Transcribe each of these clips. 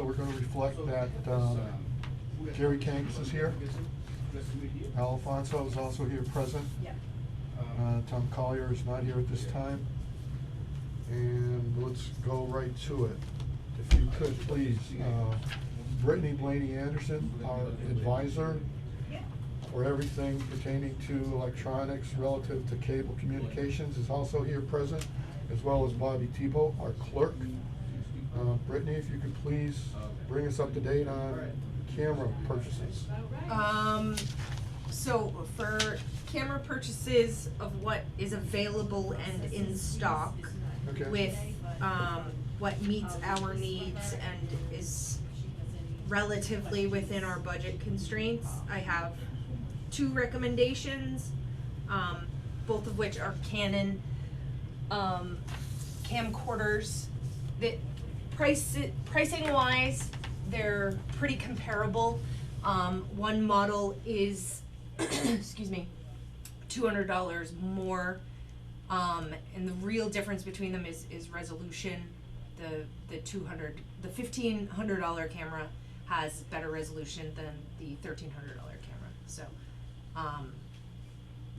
we're gonna reflect that, Jerry Kangas is here. Al Alfonso is also here present. Yeah. Tom Collier is not here at this time. And let's go right to it. If you could, please, Brittany Blaney Anderson, our advisor for everything pertaining to electronics relative to cable communications, is also here present, as well as Bobby Tebow, our clerk. Brittany, if you could please bring us up to date on camera purchases. So for camera purchases of what is available and in stock, Okay. with what meets our needs and is relatively within our budget constraints, I have 2 recommendations, both of which are Canon camcorders. That pricing wise, they're pretty comparable. One model is excuse me, $200 more. And the real difference between them is resolution. The $1,500 camera has better resolution than the $1,300 camera. So,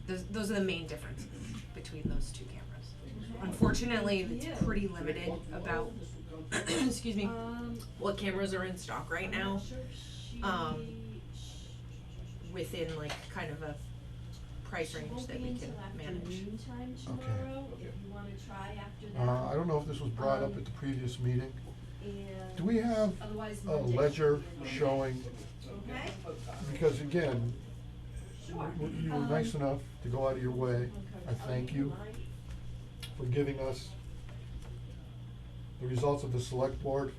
those are the main differences between those 2 cameras. Unfortunately, it's pretty limited about excuse me, what cameras are in stock right now. Within like kind of a price range that we can manage. I don't know if this was brought up at the previous meeting. Do we have a ledger showing, because again, you were nice enough to go out of your way. I thank you for giving us the results of the select board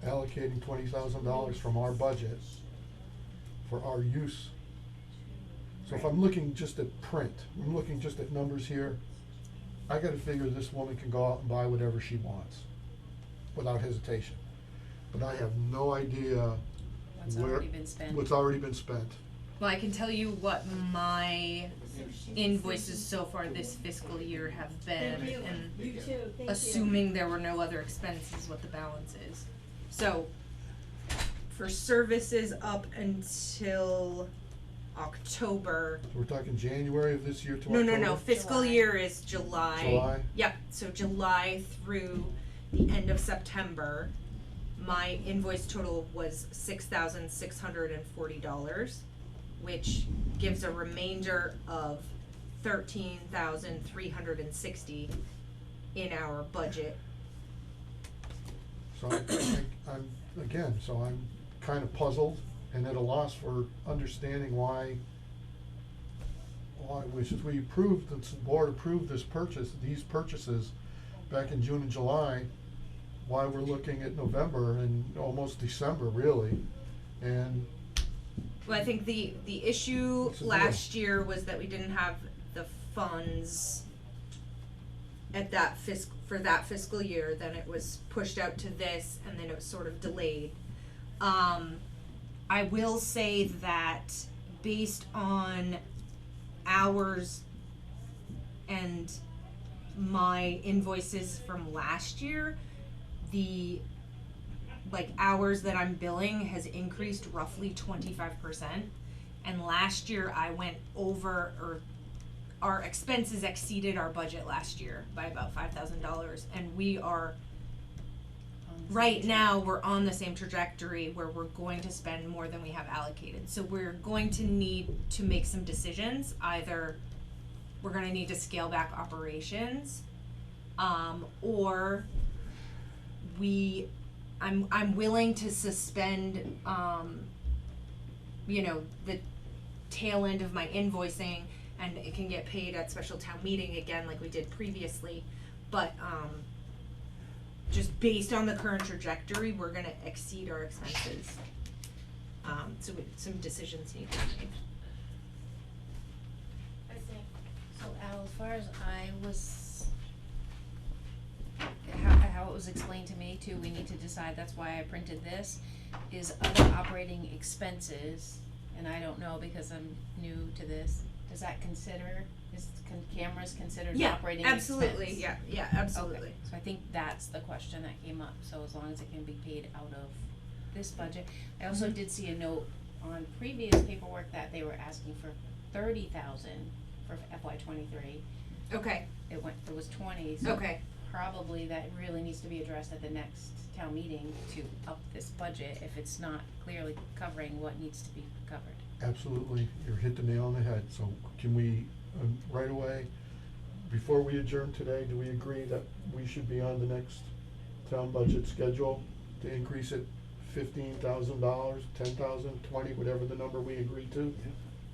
allocating $20,000 from our budget for our use. So if I'm looking just at print, I'm looking just at numbers here, I gotta figure this woman can go out and buy whatever she wants without hesitation. But I have no idea What's where, already been spent. what's already been spent. Well, I can tell you what my invoices so far this fiscal year have been, Thank you. and You too, thank you. assuming there were no other expenses, what the balance is. So, for services up until October. We're talking January of this year to No, October? fiscal July. year is July. July? Yep, so July through the end of September, my invoice total was $6,640, which gives a remainder of $13,360 in our budget. So I'm kind of puzzled and at a loss for understanding why since we approved, the board approved these purchases back in June and July, why we're looking at November and almost December really, and Well, I think the issue What's the last year was that we didn't have the funds at that for that fiscal year, then it was pushed out to this, and then it was sort of delayed. I will say that based on hours and my invoices from last year, the hours that I'm billing has increased roughly 25%. And last year I went over, or our expenses exceeded our budget last year by about $5,000. And we are, right now, we're on the same trajectory where we're going to spend more than we have allocated. So we're going to need to make some decisions. Either we're gonna need to scale back operations, or I'm willing to suspend, the tail end of my invoicing, and it can get paid at special town meeting again like we did previously. But, just based on the current trajectory, we're gonna exceed our expenses. So some decisions need to be made. I think. So Al, as far as how it was explained to me too, we need to decide, that's why I printed this, is other operating expenses, and I don't know because I'm new to this, does that consider Is cameras considered Yeah, operating absolutely, expense? yeah, absolutely. Okay, so I think that's the question that came up, so as long as it can be paid out of this budget. I also Mhm. did see a note on previous paperwork that they were asking for 30,000 for FY '23. Okay, It was 20, so okay, probably that really needs to be addressed at the next town meeting to up this budget if it's not clearly covering what needs to be covered. Absolutely, you hit the nail on the head, so can we, right away, before we adjourn today, do we agree that we should be on the next town budget schedule to increase it $15,000, 10,000, 20, whatever the number we agree to?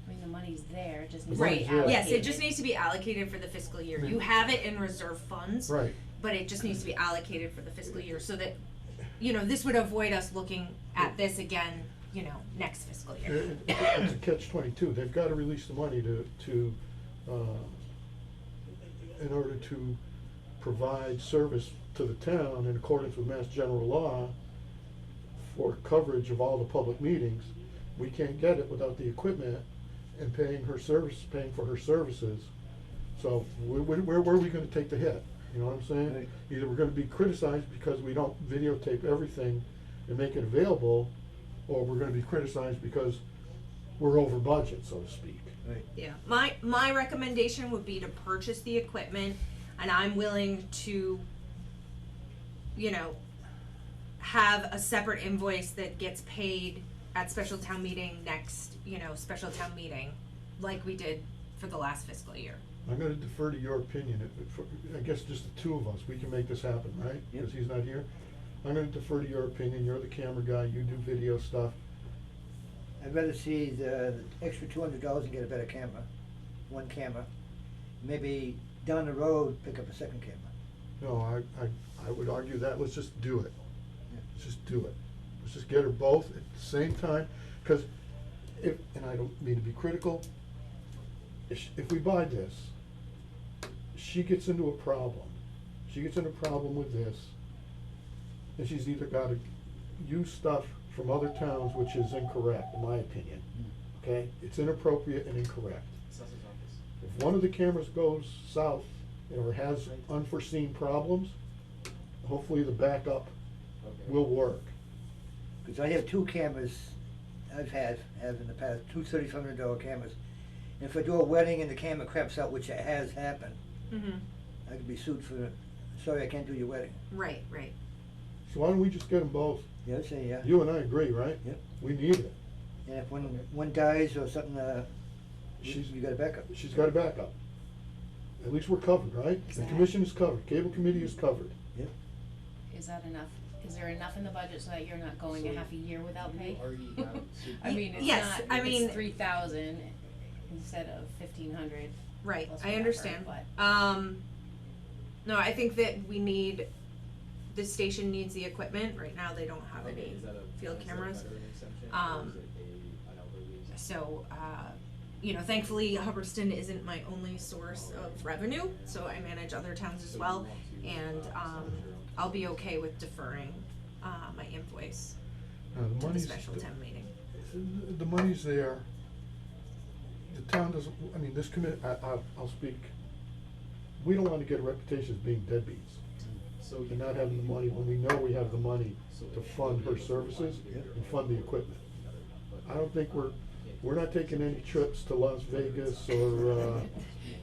I mean, the money's there, it just needs The to be right, money's there. yes, it just needs to be allocated for the fiscal year. You have it in reserve funds. Right, But it just needs to be allocated for the fiscal year, so that, you know, this would avoid us looking at this again, you know, next fiscal year. it's a catch-22, they've gotta release the money to, in order to provide service to the town in accordance with Mass General Law for coverage of all the public meetings. We can't get it without the equipment and paying for her services. So where are we gonna take the hit? You know what I'm saying? Right. Either we're gonna be criticized because we don't videotape everything and make it available, or we're gonna be criticized because we're over budget, so to speak. Right. Yeah, my recommendation would be to purchase the equipment, and I'm willing to, you know, have a separate invoice that gets paid at special town meeting next, you know, special town meeting, like we did for the last fiscal year. I'm gonna defer to your opinion, I guess just the two of us, we can make this happen, right? Yep. Because he's not here. I'm gonna defer to your opinion, you're the camera guy, you do video stuff. I'd rather see the extra $200 and get a better camera, one camera. Maybe down the road, pick up a second camera. No, I would argue that, let's just do it. Yeah. Let's just do it. Let's just get her both at the same time, because and I don't mean to be critical, if we buy this, she gets into a problem. She gets in a problem with this, and she's either gotta use stuff from other towns, which is incorrect, in my opinion. Okay? It's inappropriate and incorrect. If one of the cameras goes south or has unforeseen problems, hopefully the backup will work. Because I have two cameras, have in the past, two $3,500 cameras. And if I do a wedding and the camera craps out, which it has happened, Mm-hmm. I could be sued for, sorry, I can't do your wedding. Right, right. So why don't we just get them both? Yeah, I'd say, yeah. You and I agree, right? Yep. We need it. And if one dies or something, She's- you got a backup. She's got a backup. At least we're covered, right? The Exactly. commission is covered, cable committee is covered. Yep. Is that enough? Is there enough in the budget so that you're not going a half a year without pay? already have- I mean, it's Yes, not, I mean- it's 3,000 instead of 1,500. Right, plus I whatever, understand. but- No, I think that the station needs the equipment. Right now, they don't have any Is that a- field is that a cameras. veteran exemption, or Um, is it an elderly exemption? So, you know, thankfully Hubbardston isn't my only source of revenue, so I manage other towns as So you well. want to, And, establish your own I'll be okay with deferring, my invoice Now, the to the money's, special town meeting. the money's there. The town doesn't, I mean, this I'll speak, we don't wanna get a reputation as being deadbeats So and you- not having the money when we know we have the money So to it fund her would be services Yep. and fund the equipment. But- I don't think we're not taking any trips to Las Vegas or,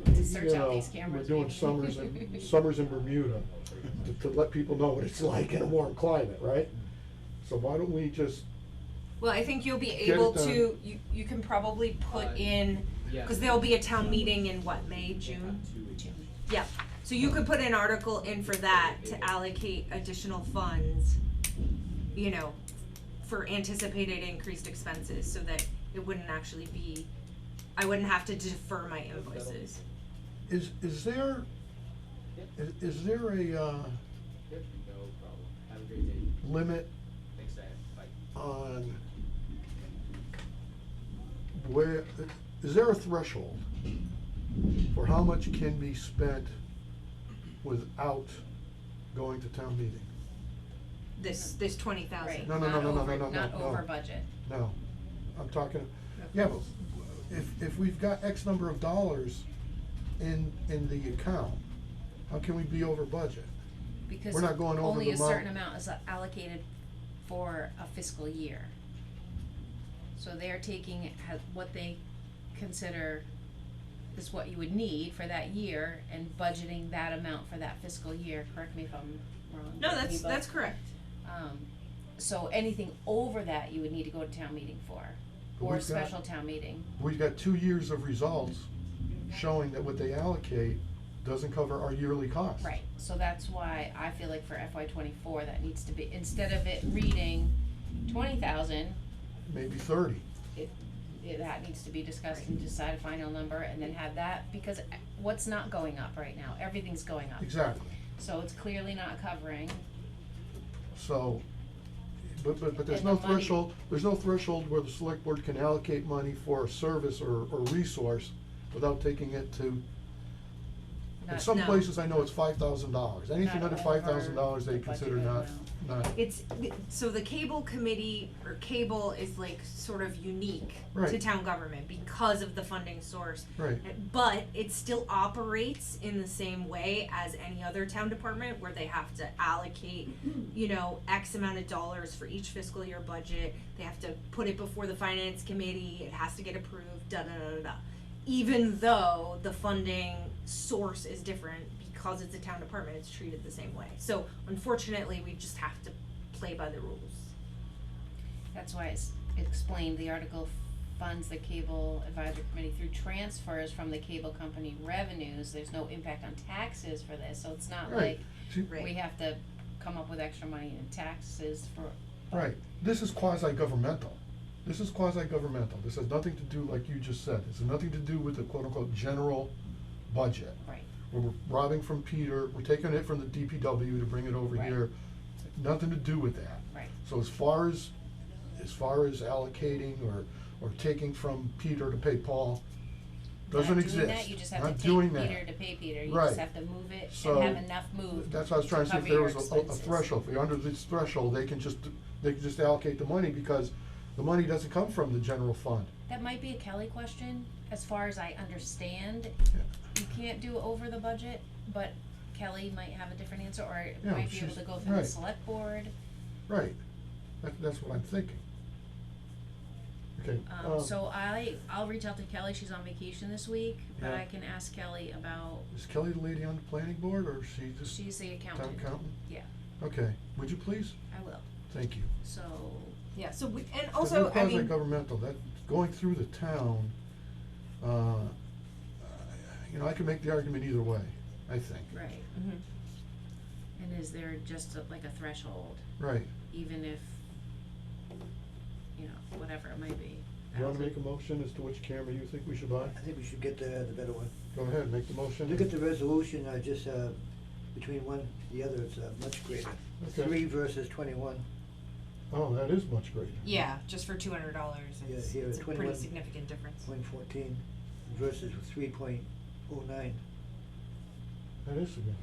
To search you out know, these cameras, we're doing maybe. summers in Bermuda to let people know what it's like in a warm climate, right? So why don't we just, Well, I think you'll be it able done. to, you can probably put in, Yeah. cause there'll be a town meeting in what, May, June? Yeah, so you could put an article in for that to allocate additional funds, you know, for anticipated increased expenses, so that it wouldn't actually be, I wouldn't have to defer my invoices. is there, is there a, Yep, no problem. Have a great day. limit Thanks, Diane. Bye. on where, is there a threshold for how much can be spent without going to town meeting? This 20,000. Right, No, no, not no, no, over, no, no, not no. over budget. No, I'm talking, yeah, but if we've got X number of dollars in the account, how can we be over budget? Because We're not going over only the a amount. certain amount is allocated for a fiscal year. So they're taking what they consider is what you would need for that year and budgeting that amount for that fiscal year. Correct me if I'm wrong. No, Brittany, but, that's correct. So anything over that you would need to go to town meeting for, But or a we've got- special town meeting. We've got 2 years of results showing that what they allocate doesn't cover our yearly costs. Right, so that's why I feel like for FY '24, that needs to be, instead of it reading 20,000, Maybe 30. that needs to be discussed and decide a final number, and then have that, because what's not going up right now? Everything's going up. Exactly. So it's clearly not covering, So, but there's And no the money- threshold where the select board can allocate money for a service or resource without taking it to, in Not- some no. places I know it's $5,000. Anything Not under $5,000 they over the consider budgeted not, amount. It's, so the cable committee, or cable is like sort of unique to Right. town government because of the funding source. right, But it still operates in the same way as any other town department where they have to allocate, you know, X amount of dollars for each fiscal year budget. They have to put it before the finance committee, it has to get approved, da da da da da. Even though the funding source is different, because it's a town department, it's treated the same way. So unfortunately, we just have to play by the rules. that's why it's explained, the article funds the cable advisory committee through transfers from the cable company revenues. There's no impact on taxes for this, so it's not Right. like See, Right. we have to come up with extra money in taxes for. right. This is quasi-governmental. This is quasi-governmental. This has nothing to do, like you just said, this has nothing to do with the quote-unquote general budget. Right. Where we're robbing from Peter, we're taking it from the DPW to bring it over Right. here. Nothing to do with that. Right. So as far as allocating or taking from Peter to pay Paul, doesn't Not exist. doing that, you just have Not to doing take that. Peter to pay Peter, you Right. just have to move it So, and have enough moved That's what I was trying to see if cover there your was a expenses. threshold. If you're under this threshold, they can just allocate the money because the money doesn't come from the general fund. That might be a Kelly question, as far as I understand, Yeah. you can't do over the budget, but Kelly might have a different answer, or it Yeah, might be able she's- to go through the right. select board. Right. That's what I'm thinking. Okay. So I'll reach out to Kelly, she's on vacation this week, but Yeah. I can ask Kelly about, Is Kelly the lady on the planning board or is she just she's the town accountant. accountant? Yeah, Okay, would you please? I will, Thank you. so, Yeah, so we, and 'Cause also, they're I mean, quasi-governmental, that, going through the town, I can make the argument either way, I think. right, mhm. and is there just like a threshold, Right. even if, whatever it might be? You wanna make a motion as to which camera you think we should buy? I think we should get the better one. Go ahead, make the motion. Look at the resolution, just, between one and the other, it's, much greater. Okay. 3 versus 21. Oh, that is much greater. Yeah, just for $200, Yeah, it's, here, it's a pretty 21. significant difference. 0.14 versus 3.09. That is significant.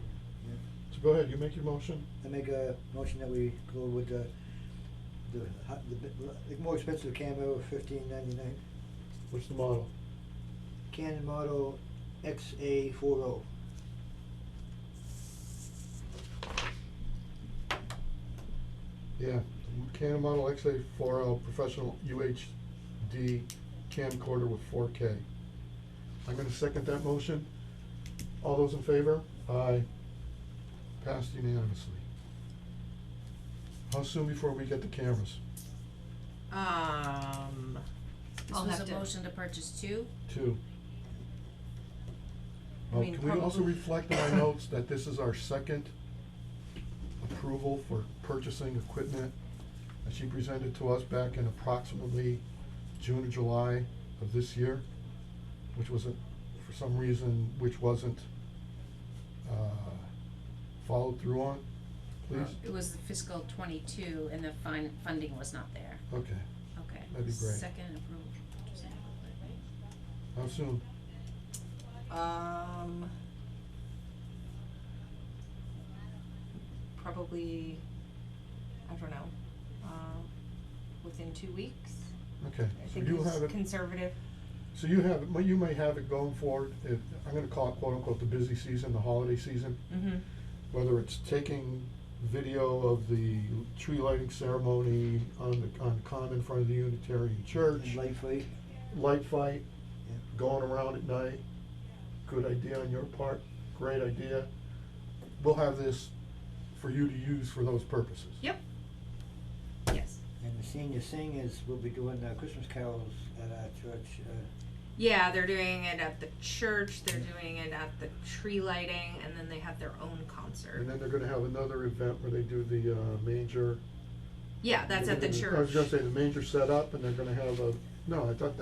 Yeah. So go ahead, you make your motion. I make a motion that we go with the more expensive camera, $15.99. What's the model? Canon model XA40. Yeah, Canon model XA40 professional UHD camcorder with 4K. I'm gonna second that motion. All those in favor? Aye. Passed unanimously. How soon before we get the cameras? This I'll was have a to- motion to purchase 2, 2. I Well, mean, can we also probably- reflect in our notes that this is our second approval for purchasing equipment that she presented to us back in approximately June or July of this year, which wasn't, for some reason, wasn't followed through on, please? It was fiscal '22 and the funding was not there. Okay, Okay. That'd be great. Second approval. Purchasing equipment. how soon? Probably, I don't know, within 2 weeks. Okay, I so think you'll it's have it, conservative. So you have, you may have it going forward, I'm gonna call it quote unquote the busy season, the holiday season. Mm-hmm. Whether it's taking video of the tree lighting ceremony on the common in front of the Unitarian Church. And light fight. Light fight, Yeah. going around at night. Good idea on your part, great idea. We'll have this for you to use for those purposes. Yep. Yes. And the senior singers will be doing Christmas carols at our church. Yeah, they're doing it at the church, they're doing it at the tree lighting, and then they have their own concert. And then they're gonna have another event where they do the manger. Yeah, that's at the church. I was gonna say the manger set up, and they're gonna have I thought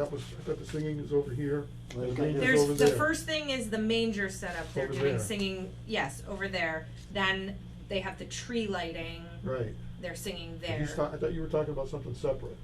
the singing is over here. Well, and the okay. manger's There's, over the there. first thing is the manger setup, they're Over doing there. singing, yes, over there. Then they have the tree lighting, Right. they're singing But there. I thought you were talking about something separate.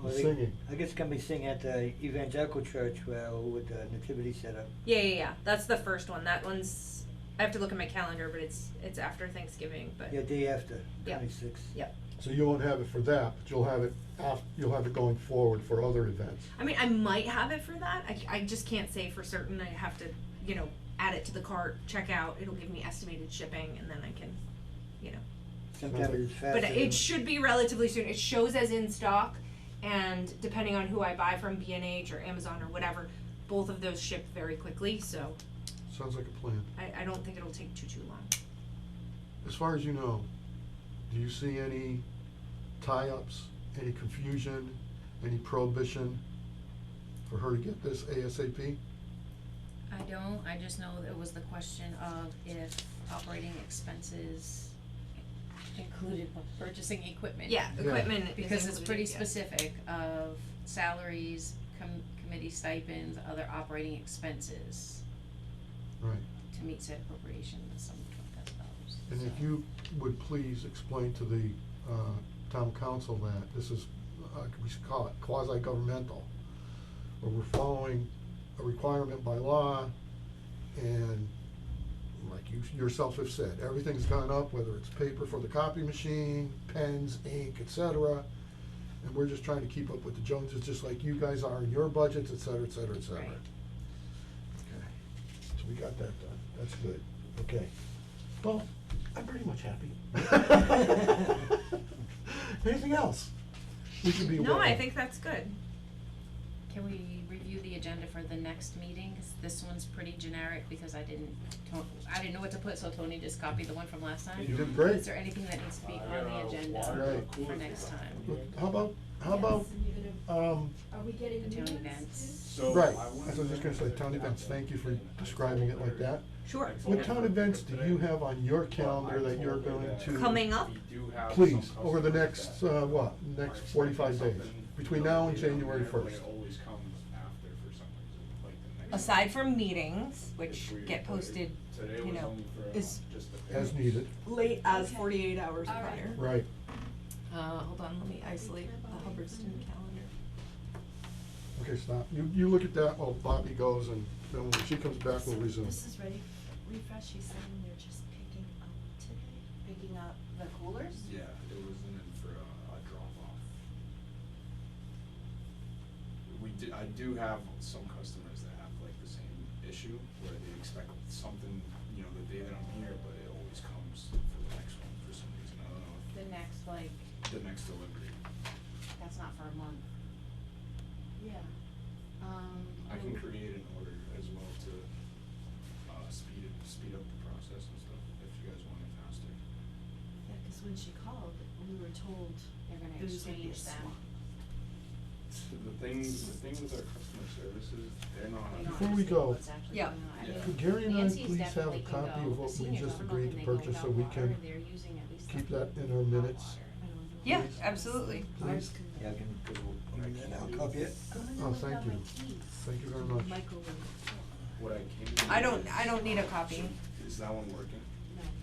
The Well, singing. I guess it's gonna be singing at the evangelical church with the nativity setup. Yeah, that's the first one, that one's, I have to look at my calendar, but it's after Thanksgiving, but, Yeah, day after, Yeah. 26th. yep. So you won't have it for that, but you'll have it going forward for other events. I mean, I might have it for that, I just can't say for certain, I have to, add it to the cart, check out, it'll give me estimated shipping, and then I can, Sometimes it's faster. But it should be relatively soon. It shows as in stock, and depending on who I buy from B&H or Amazon or whatever, both of those ship very quickly. So Sounds like a plan. I don't think it'll take too long. As far as you know, do you see any tie-ups, any confusion, any prohibition for her to get this ASAP? I don't, I just know that it was the question of if operating expenses included purchasing equipment. Yeah, Yeah. equipment is Because it's pretty included, yeah. specific of salaries, committee stipends, other operating expenses Right. to meet said appropriation of some $20,000. And if you would please explain to the town council that this is, we should call it quasi-governmental, where we're following a requirement by law, and like you yourself have said, everything's gone up, whether it's paper for the copy machine, pens, ink, etc. And we're just trying to keep up with the Joneses, just like you guys are in your budgets, etc., etc., etc. Right. Okay, so we got that done, that's good, okay. Well, I'm pretty much happy. Anything else we should be aware No, of? I think that's good. Can we review the agenda for the next meeting? 'Cause this one's pretty generic because I didn't know what to put, so Tony just copied the one from last time. You did great. Is there anything that needs to be on the Right. agenda for next time? How about, Are we getting The new town ones events. too? right, as I was just gonna say, town events, thank you for describing it like that. Sure. What town events do you have on your calendar that you're going to? Coming up? Please, over the next, next 45 days, between now and January 1st. Aside from meetings, which get posted, is As needed, late as 48 hours All right. prior. right. Hold on, let me isolate the Hubbardston calendar. Okay, stop. You look at that while Bobby goes, and then when she comes back, we'll resume. This is ready, refresh, she's saying they're just picking up today, picking up the coolers? Yeah, it was in for a drop-off. I do have some customers that have like the same issue, where they expect something, the day that I'm here, but it always comes for the next one for some reason, I don't know if The next, the next delivery. that's not for a month. Yeah. I can create an order as well to, speed up the process and stuff, if you guys want it faster. Yeah, cause when she called, we were told They're gonna there was gonna be a exchange them. swap. So the thing with our customer services, they're not. We don't Before we understand go, what's actually Yeah. going on. I Yeah. mean, Could Gary and I Nancy's please have a definitely can copy go. of what The we seniors, just I don't know agreed if to they go purchase so without we water. can They're using at least keep the that in our minutes? I don't know. Yeah, Please. absolutely. Please? Yeah, I can, cause we'll, I'll copy it. Oh, thank you. Thank you very much. What I can do. I don't need a copy. Is that one working?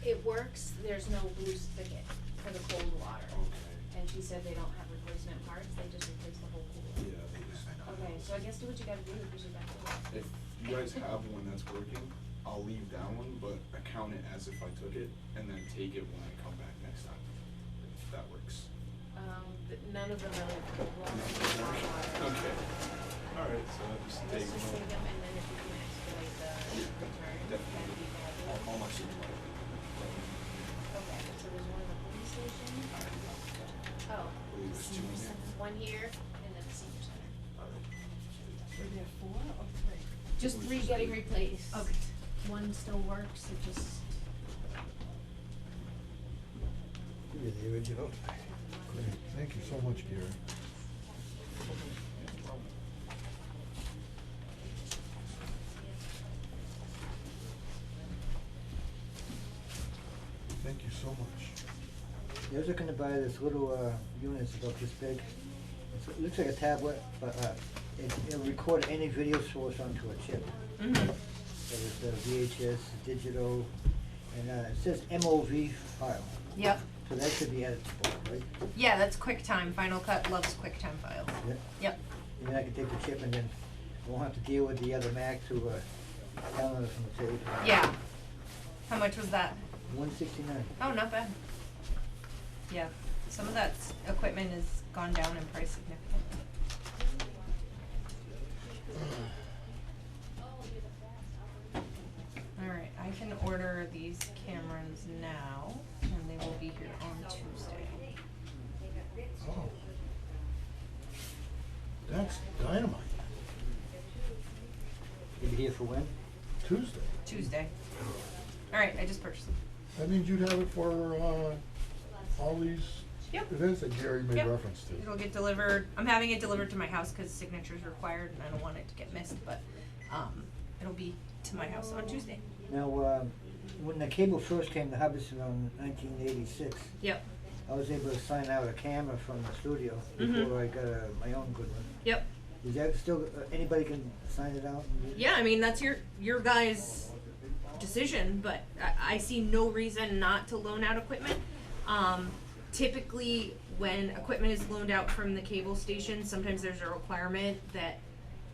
It works, there's no blue spigot for the cold water. Okay. And she said they don't have replacement parts, they just replace the whole cooler. Yeah, they just. Okay, so I guess do what you gotta do, use it that way. If you guys have one that's working, I'll leave that one, but account it as if I took it, and then take it when I come back next time, if that works. But none of them really have cold water, hot water. Okay, alright, so that just They Let's just know. see them, and then if you can expedite the return, that'd be fabulous. How much is it? Okay, so there's one at the police station. Oh, believe there's two in there. one here, and then the senior center. Were there 4 or 3? Just was 3 just getting 3. replaced. Okay. One still works, it just, You're the original. Great, thank you so much, Gary. Thank you so much. I was looking to buy this little, unit, it's about this big. It looks like a tablet, but, it'll record any video source onto a chip. Mhm. So it's VHS, digital, and, it says MOV file. Yep. So that should be editable, right? Yeah, that's QuickTime. Final Cut loves QuickTime files. Yeah. Yep. And then I can take the chip and then I won't have to deal with the other Mac to, download it from the tape. Yeah. How much was that? $169. Oh, not bad. Yeah, some of that equipment has gone down in price significantly. Alright, I can order these cameras now, and they will be here on Tuesday. Oh. That's dynamite. You'll be here for when? Tuesday. Tuesday. Alright, I just purchased them. That means you'd have it for, all these Yep. events that Gary made Yep. reference to. It'll get delivered, I'm having it delivered to my house because signature's required and I don't want it to get missed, but, it'll be to my house on Tuesday. Now, when the cable first came to Hubbardston in 1986, Yep, I was able to sign out a camera from the studio Mhm. before I got my own good one. yep. Is that still, anybody can sign it out? Yeah, I mean, that's your guys' decision, but I see no reason not to loan out equipment. Typically, when equipment is loaned out from the cable station, sometimes there's a requirement that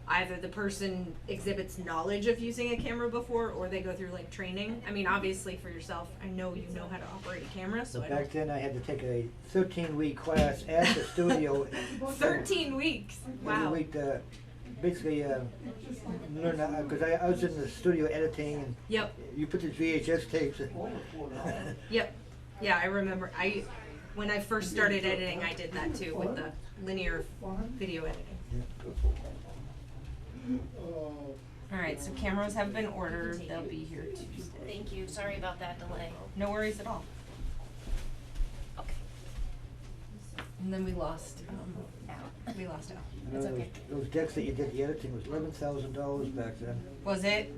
either the person exhibits knowledge of using a camera before, or they go through like training. I mean, obviously for yourself, I know you know how to operate a camera, so I Back don't. then, I had to take a 13-week class at the studio. 13 weeks, wow. Every week, basically, learn, because I was in the studio editing and Yep, you put the VHS tapes in. yep. Yeah, I remember, when I first started editing, I did that too, with the linear video editing. Alright, so cameras have been ordered, they'll be here Tuesday. thank you, sorry about that delay. No worries at all. Okay. And then we lost Al. You know, It's okay. Those decks that you did the editing was $11,000 back then. Was it?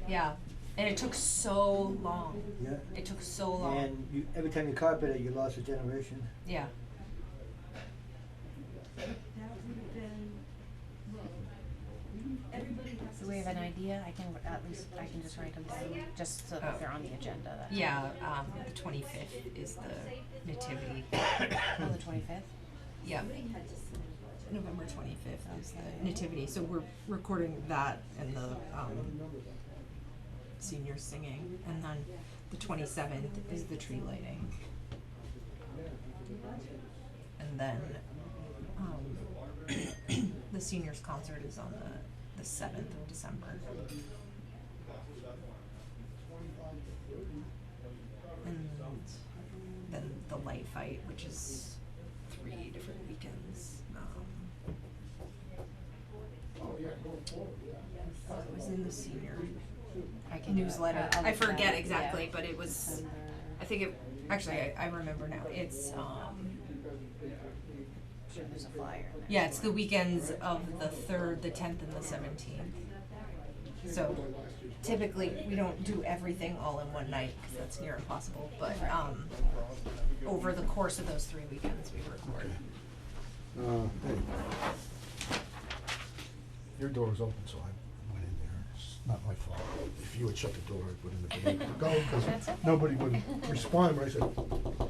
Yeah, and it took so long. Yeah. It took so long. And you, every time you copied it, you lost a generation. Yeah. Do we have an idea? I can, at least, I can just write them down, just so that they're on the agenda, that's all. Yeah, the 25th is the nativity. Oh, the 25th? Yeah. November 25th is the nativity, so we're recording that and the seniors singing, and then the 27th is the tree lighting. And then the seniors concert is on the 7th of December. And then the light fight, which is 3 different weekends. It was in the senior I can do it. newsletter. I'll I look forget at it, exactly, yeah. but it was, December. I think it, actually, I remember now. It's, Sure, there's a flyer. in there yeah, it's the somewhere. weekends of the 3rd, the 10th, and the 17th. So typically, we don't do everything all in one night, because that's near impossible, but, over the course of those 3 weekends, we record. Hey. Your door was open, so I went in there. It's not my fault. If you had shut the door, I wouldn't have been able to go, That's because okay. nobody would respond when I said,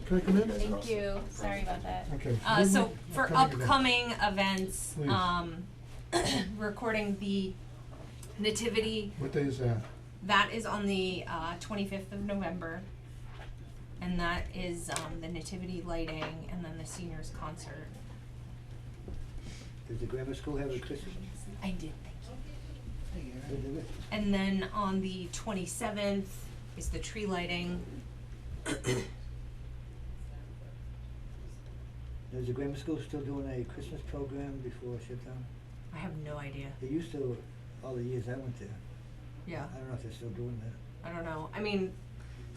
can I come in? Thank you, sorry about that. Okay. So When- for coming event. upcoming events, Please. recording the nativity, What day is that? that is on the 25th of November. And that is the nativity lighting and then the seniors concert. Does the grammar school have a Christmas? I did, thank you. And then on the 27th is the tree lighting. Is the grammar school still doing a Christmas program before shutdown? I have no idea. They used to, all the years I went there. Yeah, I don't know if they're still doing that. I don't know. I mean,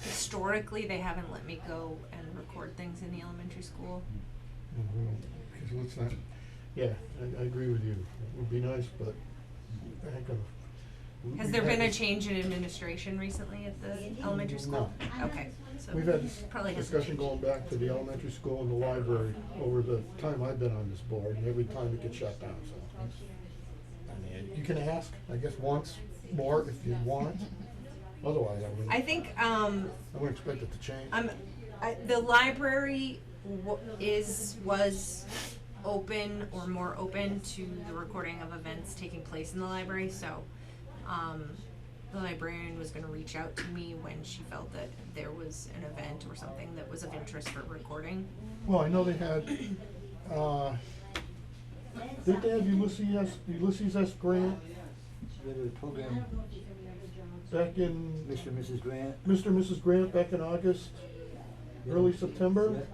historically, they haven't let me go and record things in the elementary school. Because let's not, yeah, I agree with you. It would be nice, but I think of. Has there been a change in administration recently at the elementary school? Okay, so We've had this probably hasn't discussion changed. going back to the elementary school and the library over the time I've been on this board, and every time it gets shut down, so. I mean, you can ask, I guess, once more if you want, otherwise I think, I wouldn't expect it to change. the library was open or more open to the recording of events taking place in the library, so, the librarian was gonna reach out to me when she felt that there was an event or something that was of interest for recording. Well, I know they had, didn't they have Ulysses S. Grant They had a program, back in, Mr. and Mrs. Grant. Mr. and Mrs. Grant back in August, early September?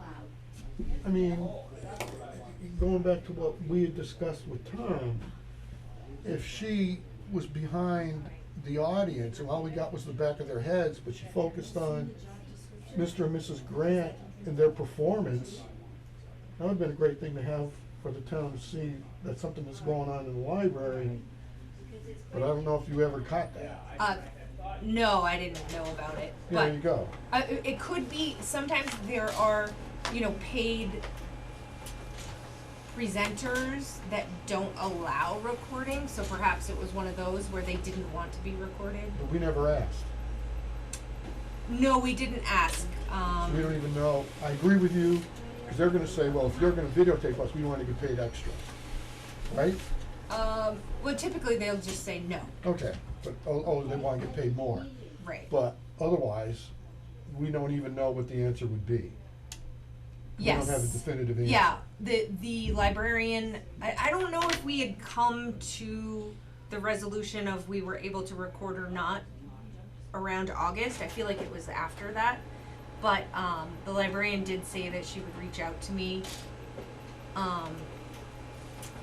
I mean, going back to what we had discussed with Tom, if she was behind the audience and all we got was the back of their heads, but she focused on Mr. and Mrs. Grant and their performance, that would have been a great thing to have for the town to see. That's something that's going on in the library, but I don't know if you ever caught that. No, I didn't know about it, There you but, go. it could be, sometimes there are, paid presenters that don't allow recording, so perhaps it was one of those where they didn't want to be recorded. But we never asked. No, we didn't ask, We don't even know. I agree with you, because they're gonna say, well, if you're gonna videotape us, we want to get paid extra, right? well, typically they'll just say no, Okay, but, they want to get paid more. right? But otherwise, we don't even know what the answer would be. Yes. We don't have a definitive answer. Yeah, the librarian, I don't know if we had come to the resolution of we were able to record or not around August. I feel like it was after that. But the librarian did say that she would reach out to me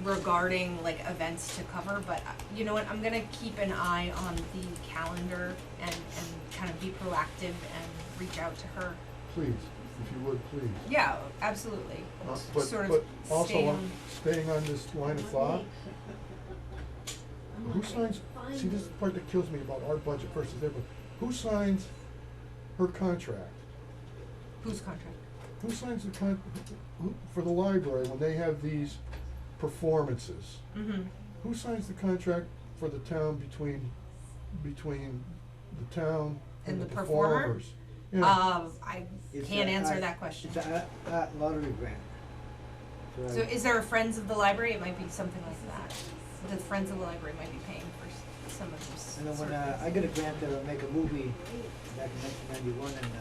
regarding like events to cover, but you know what, I'm gonna keep an eye on the calendar and kind of be proactive and reach out to her. Please, if you would, please. Yeah, absolutely. But Sort of but also, stay on- staying on this line of thought, who signs, see, this is the part that kills me about our budget versus their budget. Who signs her contract? Whose contract? Who signs the for the library when they have these performances? Mm-hmm. Who signs the contract for the town between the town and And the the performer? performers? Yeah. I It's can't a answer art- that question. It's a art lottery grant. So is there a Friends of the Library? It might be something like that. The Friends of the Library might be paying for some of this. I know when, sort of I got a grant to make a movie back in 1991, and,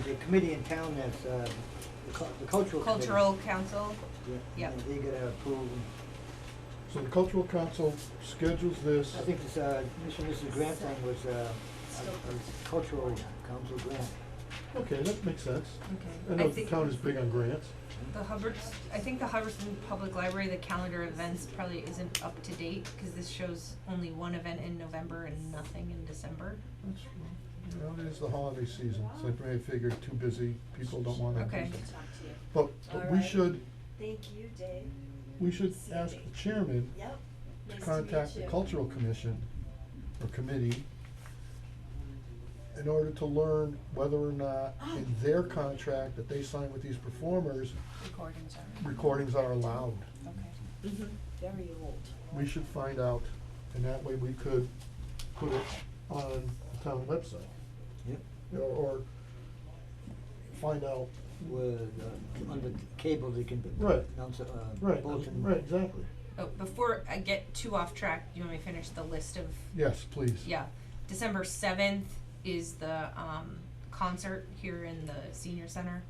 there's a committee in town that's, the cultural committee. Cultural Council. Yeah, Yep. and they gotta approve, So the cultural council schedules this. I think this, Mr. and Mrs. Grant thing was, a cultural council grant. Okay, that makes sense. I Okay. know the town is big on grants. I think the Hubbardston Public Library, the calendar events probably isn't up to date, cause this shows only one event in November and nothing in December. That's, it is the holiday season, so they may have figured too busy, people don't wanna do Okay. something. But we Alright. should, Thank you, Dave. we should ask the chairman Yep. to Nice to contact meet the you. cultural commission or committee in order to learn whether or not in their contract that they sign with these performers, Recordings are, recordings are allowed. okay. Mm-hmm. Very old. We should find out, and that way we could put it on the town website. Yep. Or find out, With, on the cable, they can Right. announce a, right, bulletin. right, exactly. Oh, before I get too off track, you want me to finish the list of? Yes, please. Yeah, December 7th is the concert here in the senior center.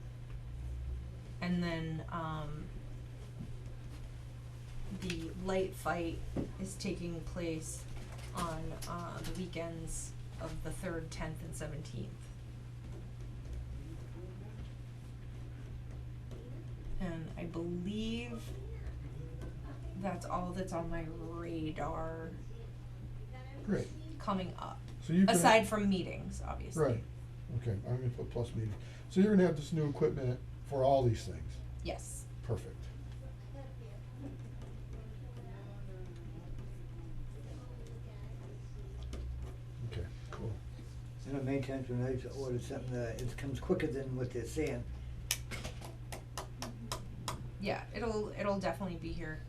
And then the light fight is taking place on the weekends of the 3rd, 10th, and 17th. And I believe that's all that's on my radar Great. coming up. So you can. Aside from meetings, obviously. Right, okay, I'm gonna put plus meeting. So you're gonna have this new equipment for all these things, Yes. perfect. Okay, cool. You know, many times when I order something, it comes quicker than what they're saying. Yeah, it'll definitely be here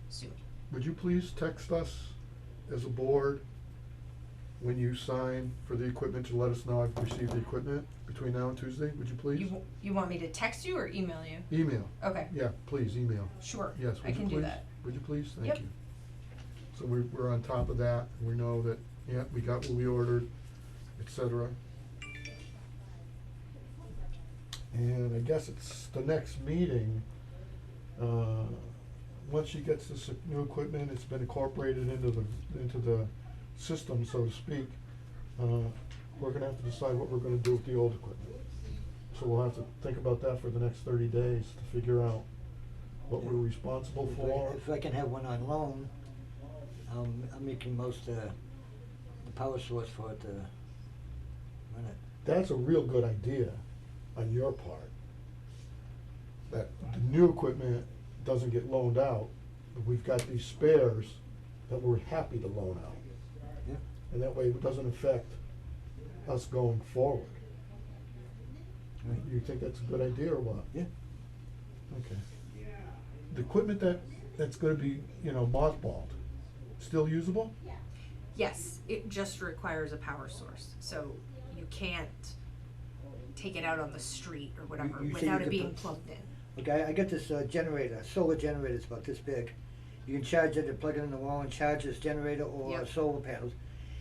soon. Would you please text us as a board when you sign for the equipment to let us know I've received the equipment between now and Tuesday, would you please? You want me to text you or email you? Email, Okay, yeah, please, email. sure. Yes, I would you can do please? that. Would you please? Yep. Thank you. So we're on top of that, and we know that, yeah, we got what we ordered, et cetera. And I guess it's the next meeting, once she gets this new equipment, it's been incorporated into the system, so to speak, we're gonna have to decide what we're gonna do with the old equipment. So we'll have to think about that for the next 30 days to figure out what we're responsible for. If I can have one on loan, I'm making most, the power source for it to run it. That's a real good idea on your part. That the new equipment doesn't get loaned out, but we've got these spares that we're happy to loan out. Yeah. And that way it doesn't affect us going forward. Right. You think that's a good idea or what? Yeah. Okay. The equipment that's gonna be, mothballed, still usable? Yes, it just requires a power source, so you can't take it out on the street or whatever You say without you it could being put- plugged in. Okay, I got this generator, solar generator, it's about this big. You can charge it, plug it in the wall and charge this generator or Yep. solar panels.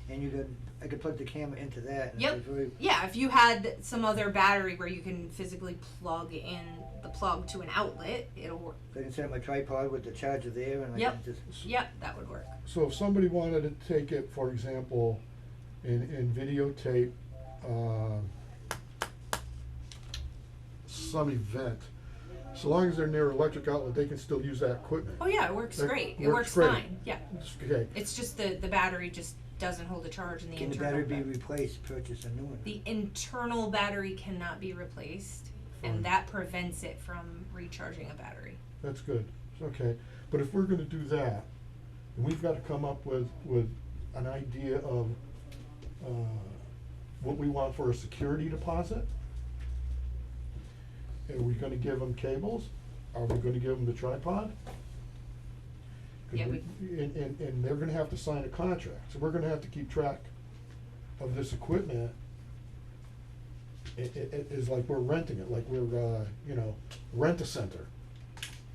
And I could plug the camera into that and Yep. it's very, Yeah, if you had some other battery where you can physically plug in the plug to an outlet, it'll work. I can set up my tripod with the charger there and I Yep. can just, Yep, that would work. So if somebody wanted to take it, for example, and videotape, some event, so long as they're near electric outlet, they can still use that equipment. Oh yeah, it works That great. It works works great. fine. Yeah. Okay, It's just the battery just doesn't hold a charge in the can the internal. battery be replaced, purchase a new one? The internal battery cannot be replaced, Fine. and that prevents it from recharging a battery. that's good, okay. But if we're gonna do that, then we've gotta come up with an idea of, what we want for a security deposit. Are we gonna give them cables? Are we gonna give them the tripod? 'Cause Yeah, and they're gonna have to sign a contract, so we're gonna have to keep track of this equipment. It is like we're renting it, like we're, rent-a-center.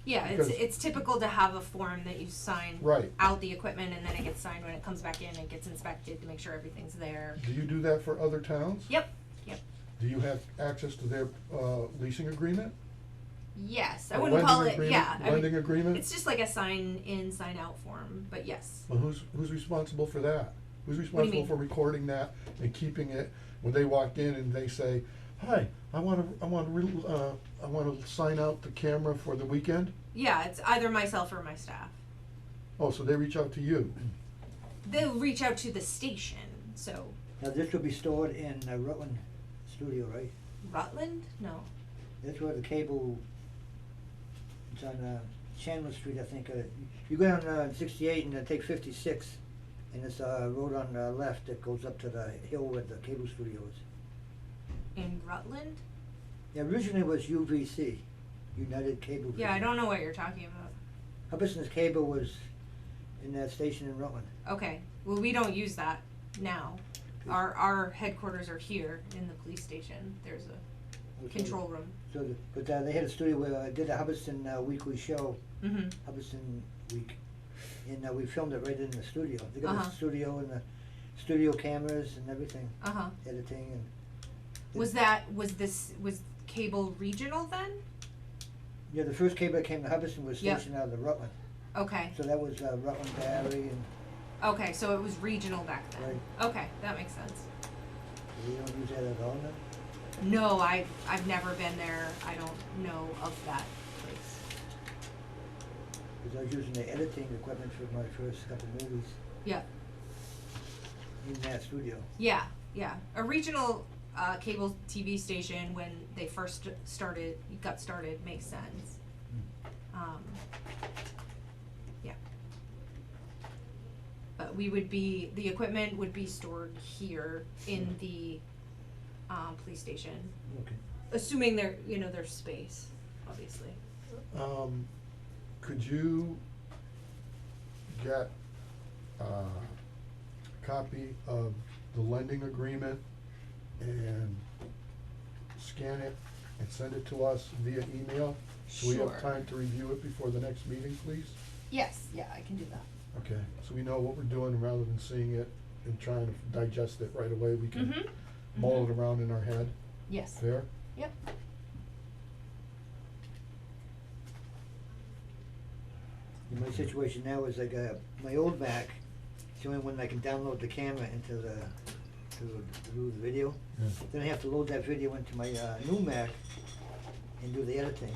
Yeah, Because- it's typical to have a form that you sign Right. out the equipment, and then it gets signed when it comes back in. It gets inspected to make sure everything's there. Do you do that for other towns? Yep. Yep. Do you have access to their, leasing agreement? Yes, I A wouldn't call lending it. agreement? Yeah, I mean, Lending agreement? it's just like a sign in, sign out form. But yes. Well, who's responsible for that? Who's do you responsible mean? for recording that and keeping it when they walk in and they say, "Hi, I wanna sign out the camera for the weekend"? Yeah, it's either myself or my staff. Oh, so they reach out to you? They'll reach out to the station. So Now this will be stored in Rutland Studio, right? Rutland? No. That's where the cable, it's on Chandler Street, I think. You go down 68 and take 56, and there's a road on the left that goes up to the hill where the cable studio is. In Rutland? Yeah, originally it was UVC, United Cable. Yeah, I Vision. don't know what you're talking about. Hubbard's Cable was in that station in Rutland. Okay. Well, we don't use that now. Our headquarters are here in the police station. There's a control room. But they had a studio where I did a Hubbardston weekly show, Mm-hmm. Hubbardston Week, and we filmed it right in the studio. They got Uh-huh. the studio and the studio cameras and everything, Uh-huh. editing and. Was cable regional then? Yeah, the first cable that came to Hubbardston was Yep. stationed out of the Rutland. Okay. So that was Rutland Battery, and Okay, so it was regional back then. Right. Okay, that makes sense. we don't use that at all now? No, I've never been there. I don't know of that place. Because I was using the editing equipment for my first couple movies Yeah. in that studio. Yeah, yeah. A regional cable TV station when they first got started makes sense. Yeah. But the equipment would be stored here in the police station, Okay. assuming there's space, obviously. Could you get a copy of the lending agreement and scan it and send it to us via email? So we Sure. have time to review it before the next meeting, please? Yes, yeah, I can do that. Okay, so we know what we're doing, rather than seeing it and trying to digest it right away, we can Mhm. mull it around in our head. Yes. Fair? Yep. And my situation now is my old Mac, it's the only one I can download the camera into to do the video. Yeah. Then I have to load that video into my new Mac and do the editing.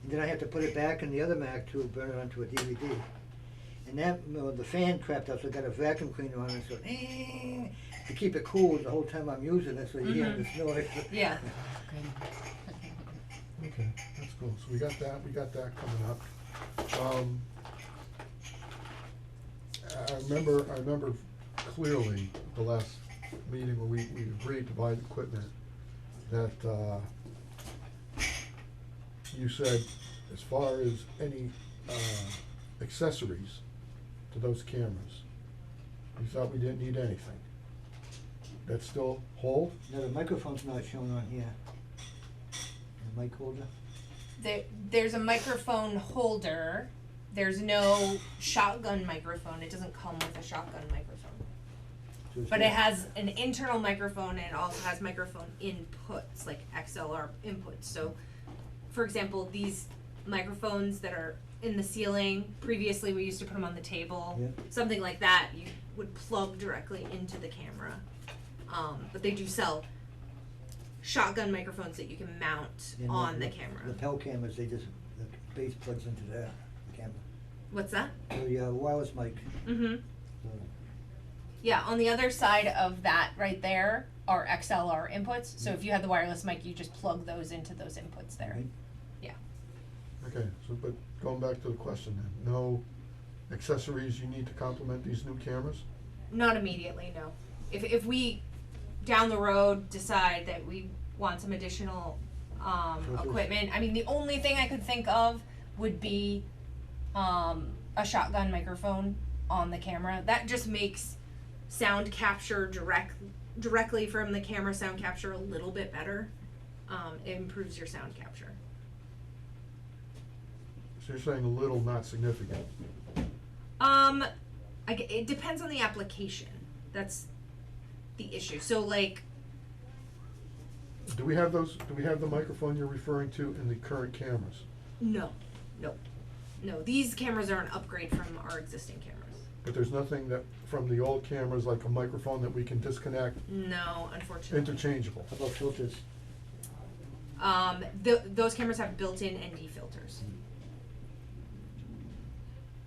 And then I have to put it back in the other Mac to burn it onto a DVD. And that, the fan crapped out, so I got a vacuum cleaner on it, so to keep it cool the whole time I'm using it, so you hear this noise. Yeah. Okay, that's cool, so we got that coming up. I remember clearly the last meeting where we agreed to buy the equipment, that, you said as far as any, accessories to those cameras, you thought we didn't need anything. That still hold? No, the microphone's not shown on here. The mic holder. There's a microphone holder. There's no shotgun microphone. It doesn't come with a shotgun microphone. So it's But not- it has an internal microphone and it also has microphone inputs, like XLR inputs. So, for example, these microphones that are in the ceiling, previously we used to put them on the table. Yeah. Something like that, you would plug directly into the camera. But they do sell shotgun microphones that you can mount and on the camera. Lapel cameras, the base plugs into the camera. What's that? The wireless mic. Mm-hmm. uh, Yeah, on the other side of that right there are XLR inputs. So if you had the wireless mic, you just plug those into those inputs there. Right. Yeah. Okay, so, but going back to the question then, no accessories you need to complement these new cameras? Not immediately, no. If we down the road decide that we want some additional Filters. equipment, I mean the only thing I could think of would be a shotgun microphone on the camera. That just makes sound capture directly from the camera sound capture a little bit better. It improves your sound capture. So you're saying a little, not significant? It depends on the application. That's the issue. So like, Do we have the microphone you're referring to in the current cameras? no. These cameras are an upgrade from our existing cameras. But there's nothing that, from the old cameras, like a microphone that we can disconnect, No, unfortunately. interchangeable? How about filters? Those cameras have built-in ND filters.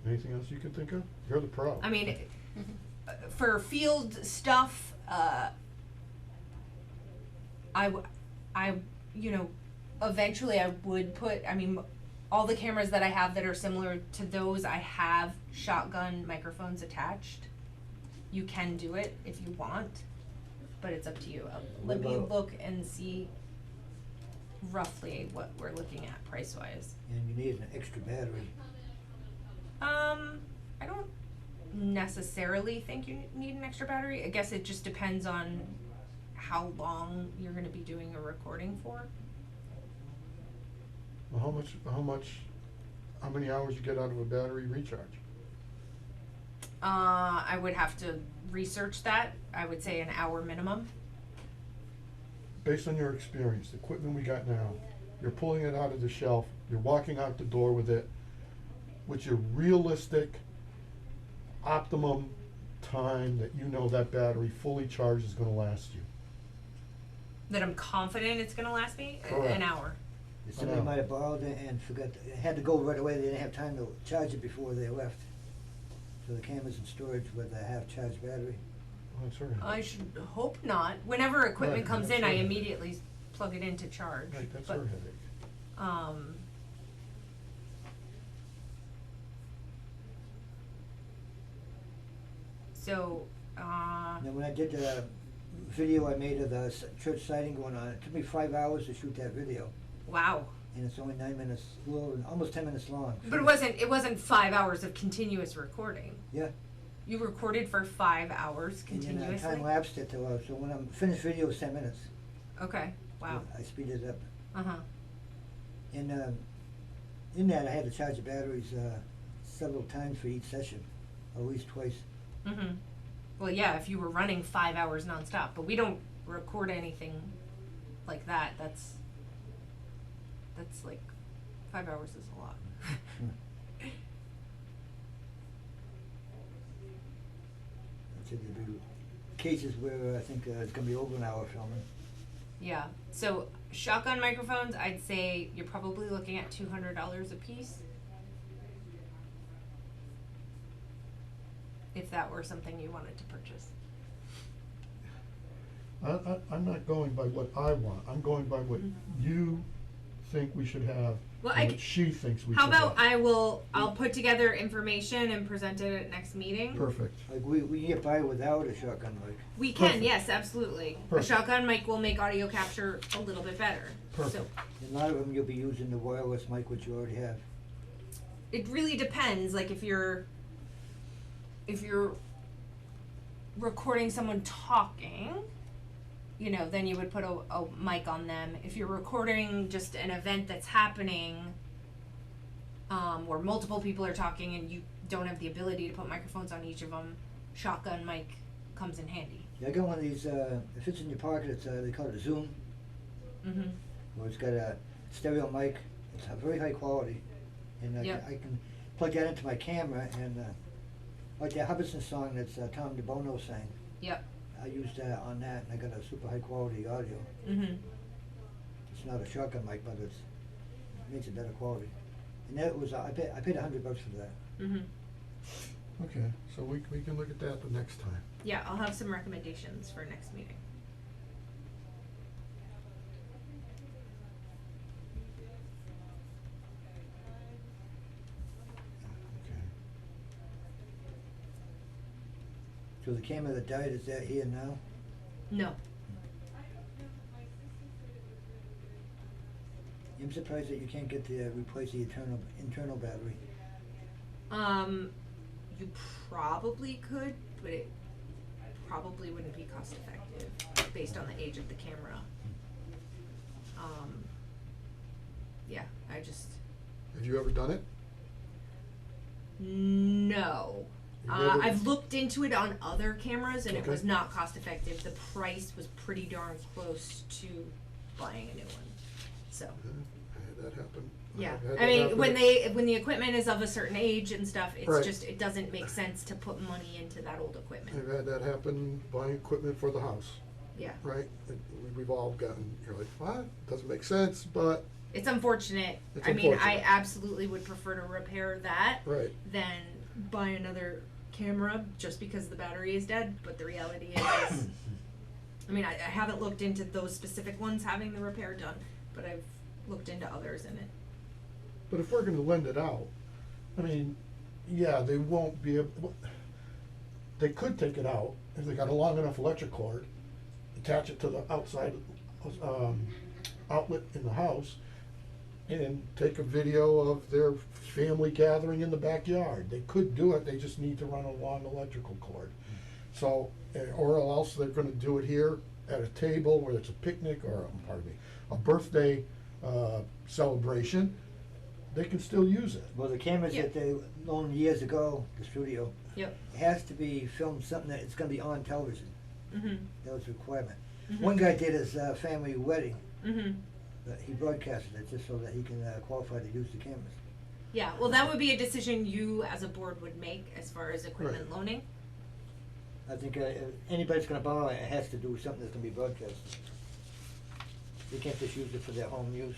Anything else you can think of? You're the pro. I mean, for field stuff, eventually I would put, all the cameras that I have that are similar to those, I have shotgun microphones attached. You can do it if you want, but it's up to you. Let me look and see roughly what we're looking at price-wise. And you need an extra battery. I don't necessarily think you need an extra battery. I guess it just depends on how long you're gonna be doing a recording for. Well, how many hours you get out of a battery recharge? I would have to research that. I would say an hour minimum. Based on your experience, the equipment we got now, you're pulling it out of the shelf, you're walking out the door with it, what's your realistic optimum time that you know that battery fully charged is gonna last you? That I'm confident it's gonna last me Correct. an hour. Somebody know. might have borrowed it and forgot, it had to go right away, they didn't have time to charge it before they left. So the camera's in storage with a half-charged battery. Oh, that's right. I should hope not. Whenever equipment Right, comes that's in, I right. immediately plug it in to charge. Right, that's But, her headache. So, And when I did the video I made of the church sighting going on, it took me 5 hours to shoot that video. wow. And it's only 9 minutes, well, almost 10 minutes long. But it wasn't 5 hours of continuous recording. Yeah. You recorded for 5 hours And then I continuously? time-lapsed it so when I'm finished video is 10 minutes. Okay, wow. I speeded it up. Uh-huh. And in that I had to charge the batteries several times for each session, at least twice. Mm-hmm. Well, yeah, if you were running 5 hours nonstop, but we don't record anything like that. That's like 5 hours is a lot. I'd say there'd be cases where I think it's gonna be over an hour filming. Yeah. So shotgun microphones, I'd say you're probably looking at $200 a piece. If that were something you wanted to purchase. I'm not going by what I want, I'm going by what you think we should have, Well, and I what c- she thinks we should How have. about I'll put together information and present it at next meeting? Perfect. Like we can get by without a shotgun mic. We can, Perfect. yes, absolutely. Perfect. A shotgun mic will make audio capture a little bit better. Perfect. So And a lot of them you'll be using the wireless mic, which you already have. it really depends. Like if you're recording someone talking, you know, then you would put a mic on them. If you're recording just an event that's happening, where multiple people are talking and you don't have the ability to put microphones on each of them, shotgun mic comes in handy. Yeah, I got one of these, it fits in your pocket, it's, they call it a Zoom, Mm-hmm. where it's got a stereo mic, it's a very high quality. And Yep. I can plug that into my camera and, like that Hubbardston song that's Tom DeBono sang, Yep. I used that on that and I got a super high quality audio. Mm-hmm. It's not a shotgun mic, but it makes it better quality. And that was, I paid $100 for that. Mm-hmm. Okay, so we can look at that the next time. Yeah, I'll have some recommendations for next meeting. Okay. So the camera that died, is that here now? No. I'm surprised that you can't get the, replace the internal battery. You probably could, but it probably wouldn't be cost effective based on the age of the camera. Yeah, I just, Have you ever done it? no. You never- I've looked into it on other cameras and it Okay. was not cost effective. The price was pretty darn close to buying a new one, so. I had that happen. Yeah, I've had I that mean, happen. when the equipment is of a certain age and stuff, it's Right. just, it doesn't make sense to put money into that old equipment. I've had that happen buying equipment for the house, Yeah, right? We've all gotten, you're like, what? Doesn't make sense, but, it's unfortunate. It's I mean, I unfortunate. absolutely would prefer to repair that right. than buy another camera just because the battery is dead, but the reality is, I mean, I haven't looked into those specific ones having the repair done, but I've looked into others and it, But if we're gonna lend it out, I mean, yeah, they won't be able, they could take it out if they got a long enough electric cord, attach it to the outside, outlet in the house, and take a video of their family gathering in the backyard. They could do it, they just need to run a long electrical cord. So, or else they're gonna do it here at a table, whether it's a picnic or, pardon me, a birthday, celebration, they can still use it. Well, the cameras Yeah. that they loaned years ago, the studio, yep. it has to be filmed something that it's gonna be on television. Mm-hmm. That was a requirement. Mhm. One guy did his family wedding, Mm-hmm. but he broadcasted it just so that he can qualify to use the cameras. Yeah, well, that would be a decision you as a board would make as far as equipment loaning. I think anybody's gonna borrow it, it has to do something that's gonna be broadcast. They can't just use it for their home use.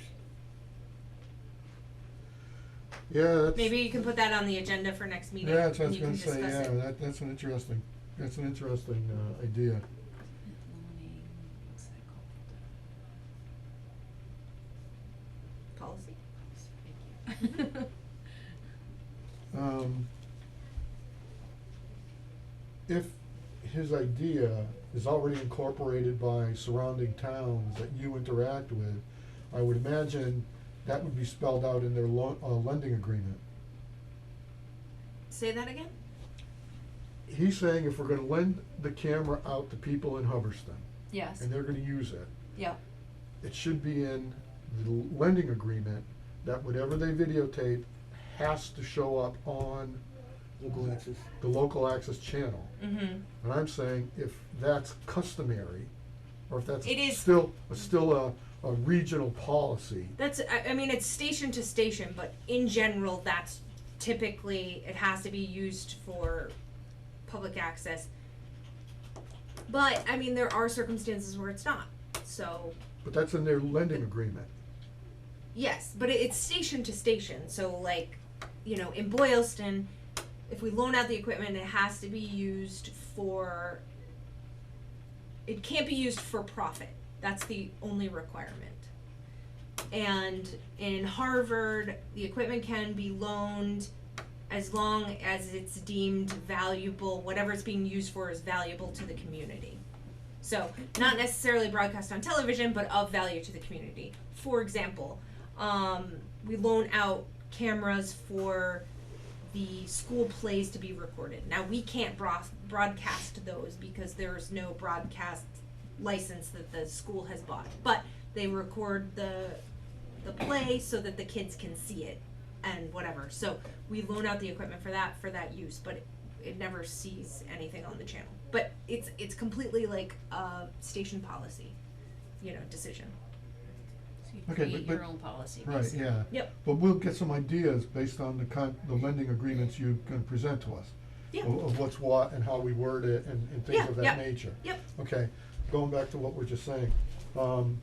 Yeah, that's. Maybe you can put that on the agenda for next meeting. Yeah, that's what I and was you can gonna say, discuss yeah, it. that's an interesting, idea. Loaning, what's that called? Policy. Thank you. If his idea is already incorporated by surrounding towns that you interact with, I would imagine that would be spelled out in their lending agreement. Say that again? He's saying if we're gonna lend the camera out to people in Hubbardston, Yes. and they're gonna use it, Yeah. it should be in the lending agreement that whatever they videotape has to show up on Local access. the local access channel. Mm-hmm. And I'm saying if that's customary, or if that's It is- still a regional policy. That's, I mean, it's station to station, but in general, that's typically, it has to be used for public access. But, I mean, there are circumstances where it's not, so, But that's in their lending agreement. yes, but it's station to station, so like, you know, in Boylston, if we loan out the equipment, it has to be used for, it can't be used for profit. That's the only requirement. And in Harvard, the equipment can be loaned as long as it's deemed valuable, whatever it's being used for is valuable to the community. So, not necessarily broadcast on television, but of value to the community. For example, we loan out cameras for the school plays to be recorded. Now, we can't broadcast those because there's no broadcast license that the school has bought. But they record the play so that the kids can see it and whatever. So we loan out the equipment for that use, but it never sees anything on the channel. But it's completely like a station policy, you know, decision. So you Okay, create but- your own policy, Right, basically. yeah. Yep. But we'll get some ideas based on the lending agreements you can present to us. Yeah. Of what's what and how we word it and things Yeah, of that yeah. nature. Yep. Okay, going back to what we're just saying, on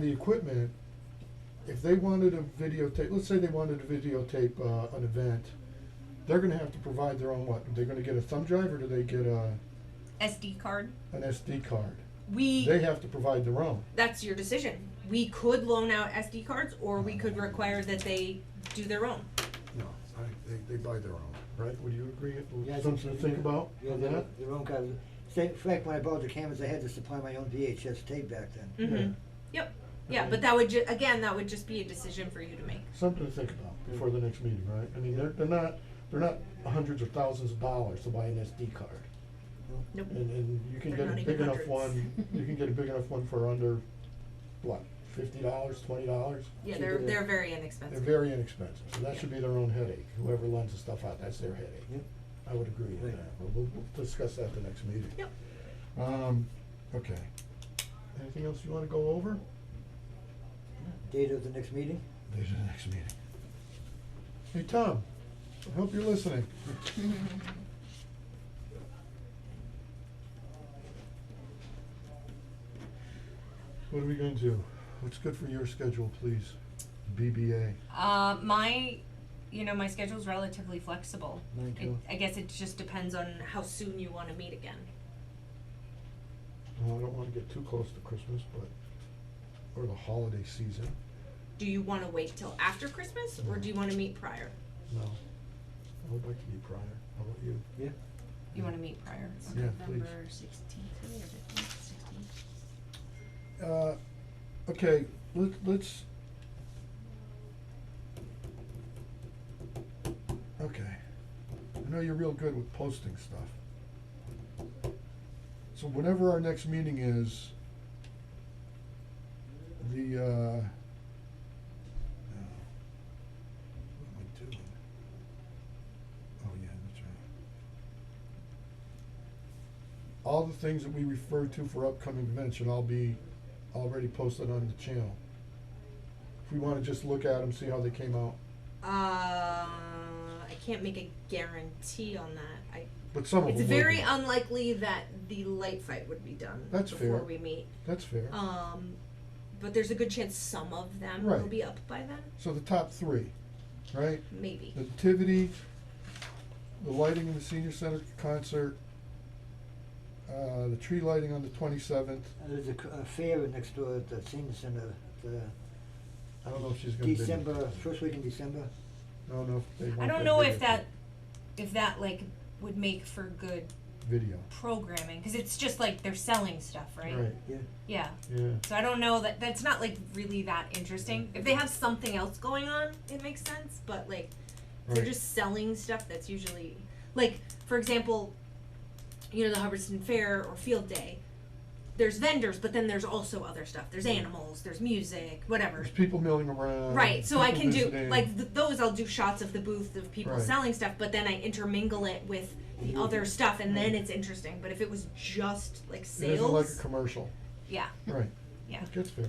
the equipment, if they wanted to videotape, let's say they wanted to videotape, an event, they're gonna have to provide their own what? They're gonna get a thumb drive or do they get SD card. an SD card? We They have to provide their own. That's your decision. We could loan out SD cards, or we could require that they do their own. No, they buy their own, right? Would you agree? Yeah, I Something to so, think yeah. about Yeah, on their, that? their own kind of, say, in fact, when I bought the cameras, I had to supply my own VHS tape back then. Mm-hmm. Yep. Yeah, but that would again, that would just be a decision for you to make. Something to think about before the next meeting, right? I mean, they're not hundreds of thousands of dollars to buy an SD card. Nope. And you can They're get a not big even enough hundreds. one, you can get a big enough one for under, what, $50, $20? Yeah, So they're do they're very They're inexpensive. very inexpensive, so that Yeah. should be their own headache. Whoever lends the stuff out, that's their headache. Yep. I would agree with Right. that, but we'll discuss that at the next meeting. Yep. Okay. Anything else you wanna go over? Date of the next meeting? There's the next meeting. Hey, Tom, I hope you're listening. What are we gonna do? What's good for your schedule, please? BBA. My schedule's relatively flexible. Mine too. I guess it just depends on how soon you want to meet again. Well, I don't wanna get too close to Christmas, but, or the holiday season. Do you want to wait till after Christmas, or do you want to meet prior? No. I would like to be prior. How about you? Yeah. You want to meet prior? It's Yeah, please. November 16th today, or 15th, 16th? Okay, let's. Okay. I know you're real good with posting stuff. So whenever our next meeting is, the, what am I doing? Oh, yeah, that's right. All the things that we refer to for upcoming events should all be already posted on the channel. If we wanna just look at them, see how they came out, I can't make a guarantee on that. but some of them It's will very be. unlikely that the light fight would be done That's before fair. we meet. That's fair. But there's a good chance some of them Right. will be up by then. So the top three, right? Maybe. The nativity, the lighting in the senior center concert, the tree lighting on the 27th. There's a fair next door at the senior center, the I don't know if she's gonna be. December, first week in December. I don't know if they want I don't that know video if that like would make for good Video, programming, because it's just like they're selling stuff, right? right, Yeah. Yeah. yeah. So I don't know that's not like really that interesting. If they have something else going on, it makes sense. But like, if they're Right. just selling stuff, that's usually like, for example, you know, the Hubbardston Fair or Field Day. There's vendors, but then there's also other stuff. There's animals, there's music, whatever. There's people milling around. Right, so I people can do visiting. like those. I'll do shots of the booth of people Right. selling stuff, but then I intermingle it with the Mhm. other stuff, and then it's interesting. But if it was just like It sales, isn't like a commercial, yeah. right. Yeah. That's fair.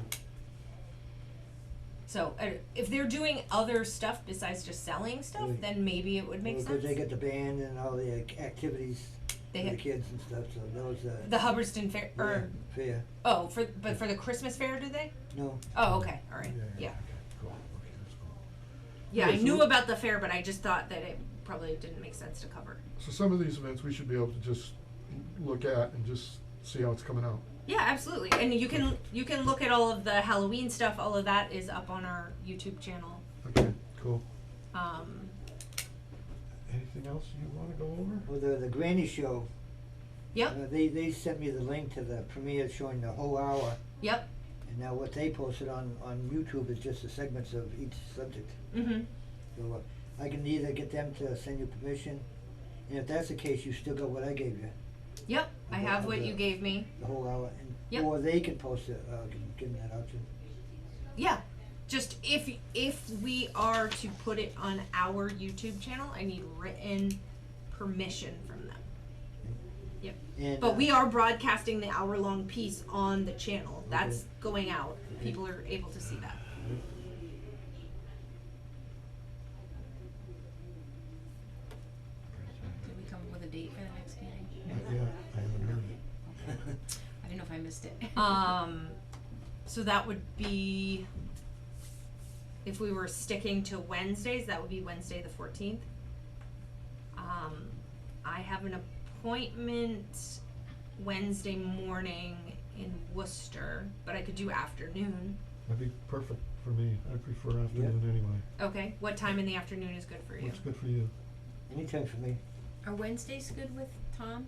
So if they're doing other stuff besides just selling stuff, Right. then maybe it would make Well, sense. Cause they get the band and all the activities They for the have- kids and stuff, so that was, The Hubbardston Fair, or fair. oh, but for the Christmas fair, do they? No, Oh, okay, all right, yeah. Okay, cool, okay, that's cool. Yeah, Yeah, I so knew we- about the fair, but I just thought that it probably didn't make sense to cover. So some of these events, we should be able to just look at and just see how it's coming out. Yeah, absolutely. And you can look at all of the Halloween stuff. All of that is up on our YouTube channel. Okay, cool. Anything else you wanna go over? well, the Granny Show, Yep. they sent me the link to the premiere showing the whole hour, Yep. and now what they posted on YouTube is just the segments of each subject. Mhm. So I can either get them to send you permission, and if that's the case, you still got what I gave you, Yep. I Okay, have what okay. you gave me. the whole hour, and Yep. or they can post it, give them that option. Yeah. Just if we are to put it on our YouTube channel, I need written permission from them. Yep. And, But we are broadcasting the hour-long piece on the channel. That's Okay. going out. Okay. People are able to see that. Did we come up with a date for the next meeting? Not yet, I haven't heard it. I didn't know if I missed it. So that would be, if we were sticking to Wednesdays, that would be Wednesday the 14th. I have an appointment Wednesday morning in Worcester, but I could do afternoon. That'd be perfect for me, I prefer afternoon anyway. Okay, what time in the afternoon is good for you? What's good for you? Anytime for me. Are Wednesdays good with Tom?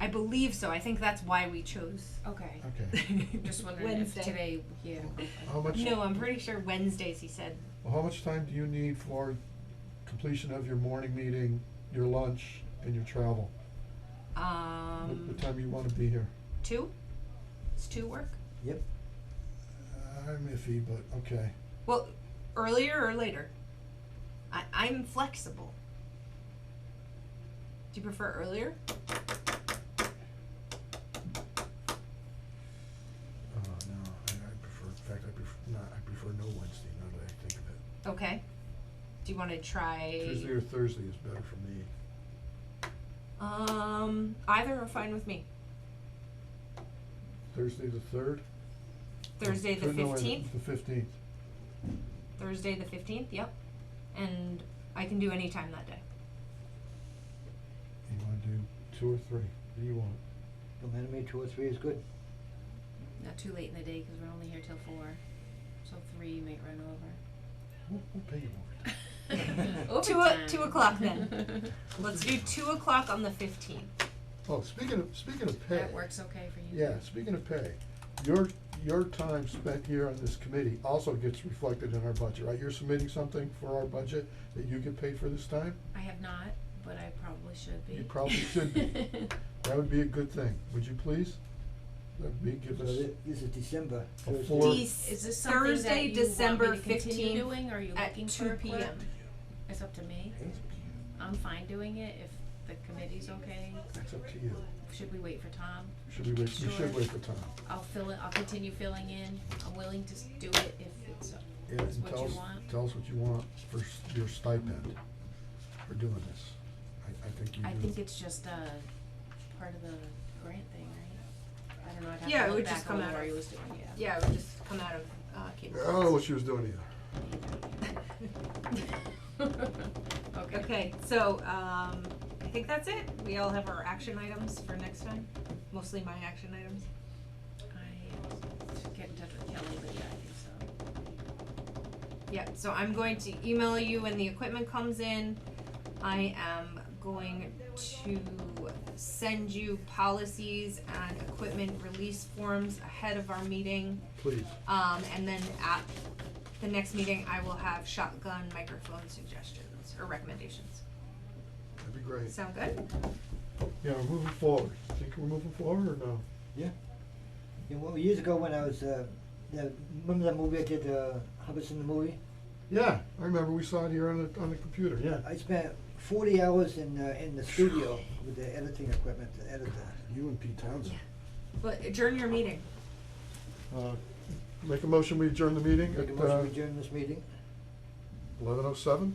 I believe so. I think that's why we chose. Okay. Okay. Just wondering Wednesday. if today, yeah. How much, No, I'm pretty sure Wednesdays, he said. well, how much time do you need for completion of your morning meeting, your lunch, and your travel? What time you wanna be here? 2? Does 2 work? Yep. I'm iffy, but okay. Well, earlier or later? I'm flexible. Do you prefer earlier? No, I prefer, in fact, I prefer no Wednesday, now that I think of it. Okay. Do you want to try? Tuesday or Thursday is better for me. Either are fine with me. Thursday the 3rd? Thursday the No, wait, 15th? The 15th. Thursday the 15th, yep. And I can do any time that day. You wanna do 2 or 3? What do you want? No matter to me, 2 or 3 is good. Not too late in the day, cause we're only here till 4, so 3 might run over. We'll pay you overtime. Overtime. 2 o'clock then. Let's do 2 o'clock on the 15th. Oh, speaking of pay. That works okay for you? Yeah, speaking of pay, your time spent here on this committee also gets reflected in our budget, right? You're submitting something for our budget that you get paid for this time? I have not, but I probably should be. You probably should be. That would be a good thing. Would you please? That'd be, give So us, this is December. A Thursday. full- Is this something Thursday, that you December want me to continue 15th doing, or are you at looking 2 for a clerk? p.m. It's up to me. I'm fine doing it if the committee's okay. that's up to you. Should we wait for Tom? Should we Sure. should wait for Tom. I'll continue filling in. I'm willing to do it if it's Yeah, Is and what tell you us, want? tell us what you want for your stipend for doing this. I think you do. I think it's just part of the grant thing, right? I don't know, I'd have Yeah, to it look would just back come on out what of- Lori was doing, yeah. Yeah, it would just come out of, cable. I don't know what she was doing either. Okay. Okay, so, I think that's it. We all have our action items for next time, mostly my action items. I get in touch with Kelly, but yeah, I think so. Yeah, so I'm going to email you when the equipment comes in. I am going to send you policies and equipment release forms ahead of our meeting. Please. And then at the next meeting, I will have shotgun microphone suggestions or recommendations. That'd be great. Sound good? Yeah, we're moving forward. Think we're moving forward or no? Yeah. Yeah, well, years ago when I was, remember that movie I did, Hubbardston the movie? Yeah, I remember we saw it here on the computer, yeah. I spent 40 hours in the studio with the editing equipment to edit that. You and Pete Townsend. But adjourn your meeting. Make a motion, we adjourn the meeting Make a at motion to adjourn this meeting. 11:07.